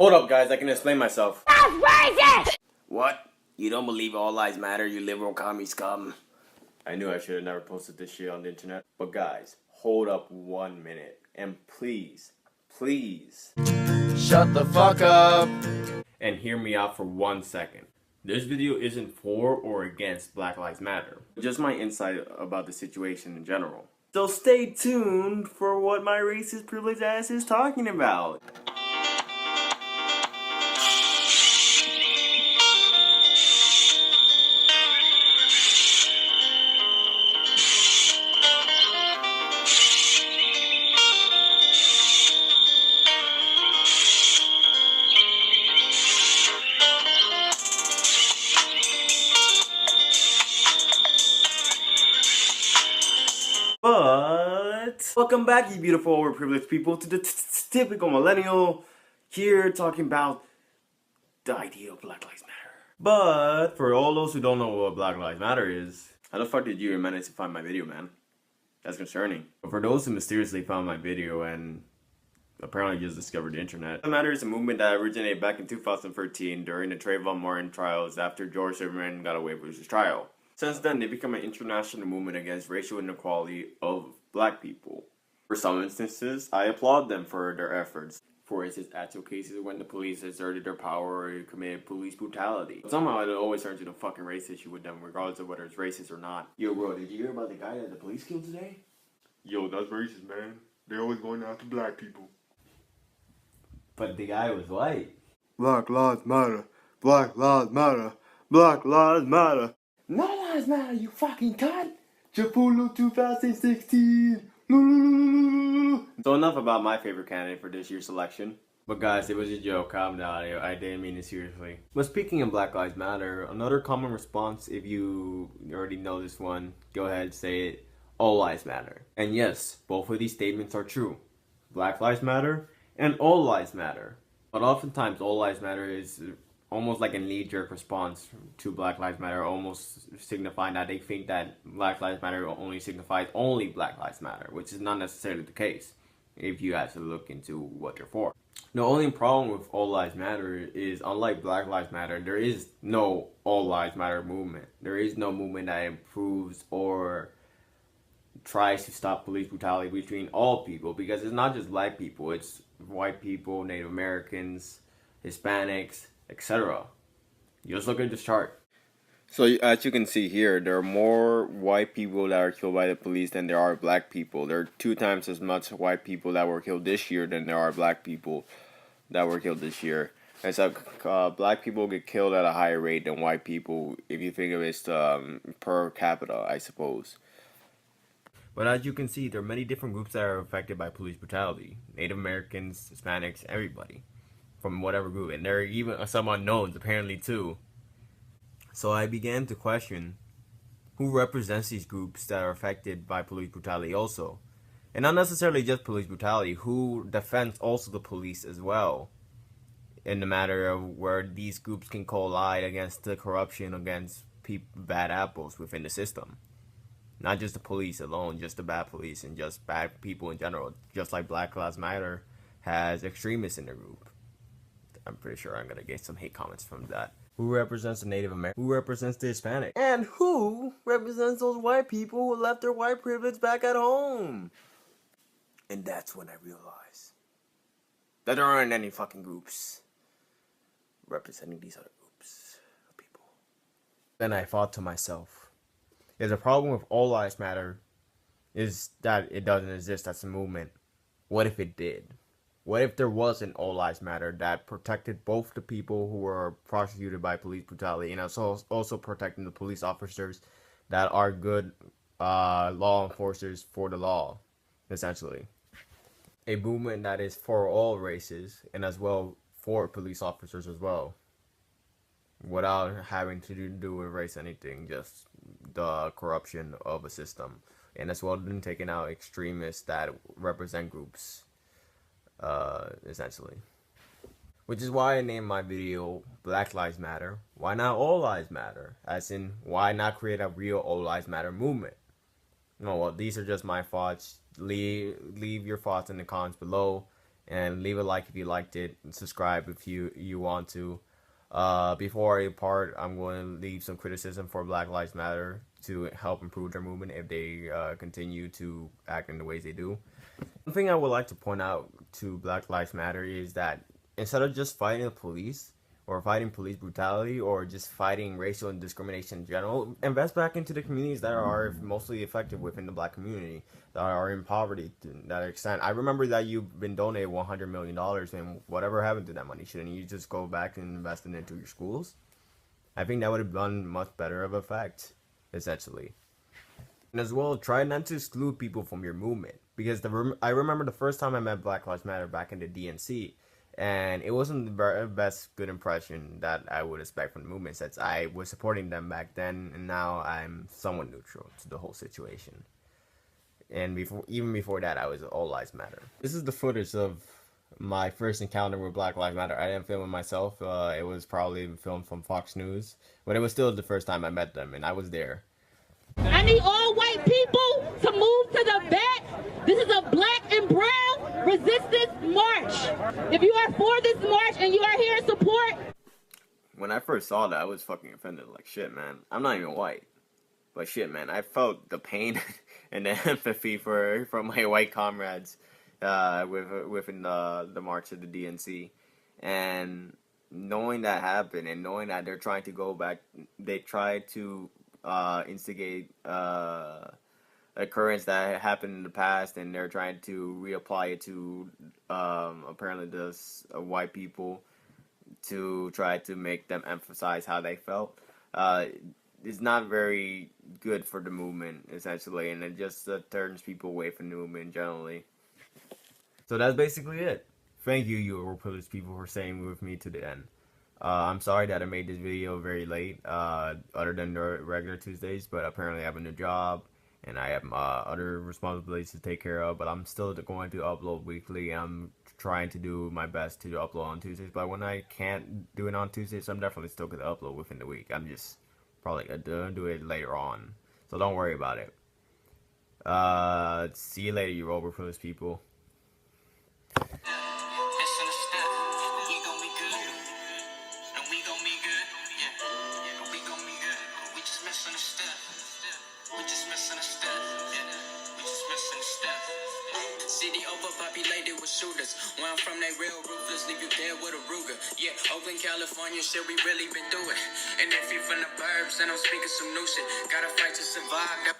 Hold up, guys, I can explain myself. That's racist! What? You don't believe all lives matter, you liberal commie scum? I knew I should have never posted this shit on the internet. But guys, hold up 1 minute. And please, shut the fuck up! And hear me out for 1 second. This video isn't for or against Black Lives Matter. Just my insight about the situation in general. So stay tuned for what my racist privileged ass is talking about. But welcome back, you beautiful overprivileged people, to the typical millennial here talking about the idea of Black Lives Matter. But for all those who don't know what Black Lives Matter is, how the fuck did you manage to find my video, man? That's concerning. But for those who mysteriously found my video and apparently just discovered the internet, Black Lives Matter is a movement that originated back in 2013 during the Trayvon Martin trials after George Zimmerman got away with his trial. Since then, they've become an international movement against racial inequality of black people. For some instances, I applaud them for their efforts. For instance, actual cases when the police exerted their power or committed police brutality. But somehow it always turns into a fucking race issue with them, regardless of whether it's racist or not. Yo, bro, did you hear about the guy that the police killed today? Yo, that's racist, man. They're always going after black people. But the guy was white. Black lives matter. Black lives matter. Black lives matter. No lives matter, you fucking cunt! Japulu 2016. So enough about my favorite candidate for this year's selection. But guys, it was a joke, calm down, I didn't mean it seriously. But speaking of Black Lives Matter, another common response, if you already know this one, go ahead, say it, all lives matter. And yes, both of these statements are true. Black Lives Matter and all lives matter. But oftentimes all lives matter is almost like a knee-jerk response to Black Lives Matter, almost signifying that they think that Black Lives Matter only signifies only Black Lives Matter, which is not necessarily the case if you actually look into what they're for. The only problem with All Lives Matter is, unlike Black Lives Matter, there is no All Lives Matter movement. There is no movement that improves or tries to stop police brutality between all people, because it's not just black people, it's white people, Native Americans, Hispanics, etc. Just look at this chart. So as you can see here, there are more white people that are killed by the police than there are black people. There are 2 times as much white people that were killed this year than there are black people that were killed this year. And so black people get killed at a higher rate than white people, if you think of it per capita, I suppose. But as you can see, there are many different groups that are affected by police brutality. Native Americans, Hispanics, everybody. From whatever group, and there are even some unknowns apparently too. So I began to question who represents these groups that are affected by police brutality also, and not necessarily just police brutality, who defends also the police as well, in the matter of where these groups can collide against the corruption, against bad apples within the system. Not just the police alone, just the bad police and just bad people in general, just like Black Lives Matter has extremists in their group. I'm pretty sure I'm gonna get some hate comments from that. Who represents the Native American? Who represents the Hispanic? And who represents those white people who left their white privilege back at home? And that's when I realized that there aren't any fucking groups representing these other groups of people. Then I thought to myself, if the problem with All Lives Matter is that it doesn't exist as a movement, what if it did? What if there was an All Lives Matter that protected both the people who were prosecuted by police brutality and also protecting the police officers that are good law enforcers for the law, essentially. A movement that is for all races and as well for police officers as well, without having to do with race anything, just the corruption of a system, and as well then taking out extremists that represent groups. Essentially. Which is why I named my video Black Lives Matter. Why not All Lives Matter? As in, why not create a real All Lives Matter movement? No, well, these are just my thoughts. Leave your thoughts in the comments below. and leave a like if you liked it, and subscribe if you want to. Before I part, I'm going to leave some criticism for Black Lives Matter to help improve their movement if they continue to act in the ways they do. One thing I would like to point out to Black Lives Matter is that instead of just fighting the police or fighting police brutality or just fighting racial and discrimination in general, invest back into the communities that are mostly affected within the black community, that are in poverty to that extent. I remember that you've been donated $100 million, and whatever happened to that money? Shouldn't you just go back and invest it into your schools? I think that would have done much better of effect, essentially. And as well, try not to exclude people from your movement. Because I remember the first time I met Black Lives Matter back in the DNC, and it wasn't the best good impression that I would expect from the movement, since I was supporting them back then, and now I'm somewhat neutral to the whole situation. And even before that, I was All Lives Matter. This is the footage of my first encounter with Black Lives Matter. I didn't film it myself. It was probably filmed from Fox News, but it was still the first time I met them, and I was there. I need all white people to move to the back. This is a black and brown resistance march. If you are for this march and you are here in support. When I first saw that, I was fucking offended. Like, shit, man. I'm not even white. But shit, man. I felt the pain and the empathy for my white comrades within the march of the DNC. And knowing that happened and knowing that they're trying to go back, they tried to instigate occurrence that happened in the past, and they're trying to reapply it to apparently this white people to try to make them emphasize how they felt. It's not very good for the movement, essentially, and it just turns people away from the movement generally. So that's basically it. Thank you, you privileged people, for staying with me to the end. I'm sorry that I made this video very late, other than the regular Tuesdays, but apparently I have a new job, and I have other responsibilities to take care of, but I'm still going to upload weekly. I'm trying to do my best to upload on Tuesdays, but when I can't do it on Tuesdays, I'm definitely still going to upload within the week. I'm just probably going to do it later on, so don't worry about it. See you later, you overprivileged people. City overpopulated with shooters. Where I'm from, they real ruthless, leave you dead with a Ruger. Yeah, Oakland, California, shit, we really been through it. And if you from the burbs, then I'm speaking some new shit. Gotta fight to survive.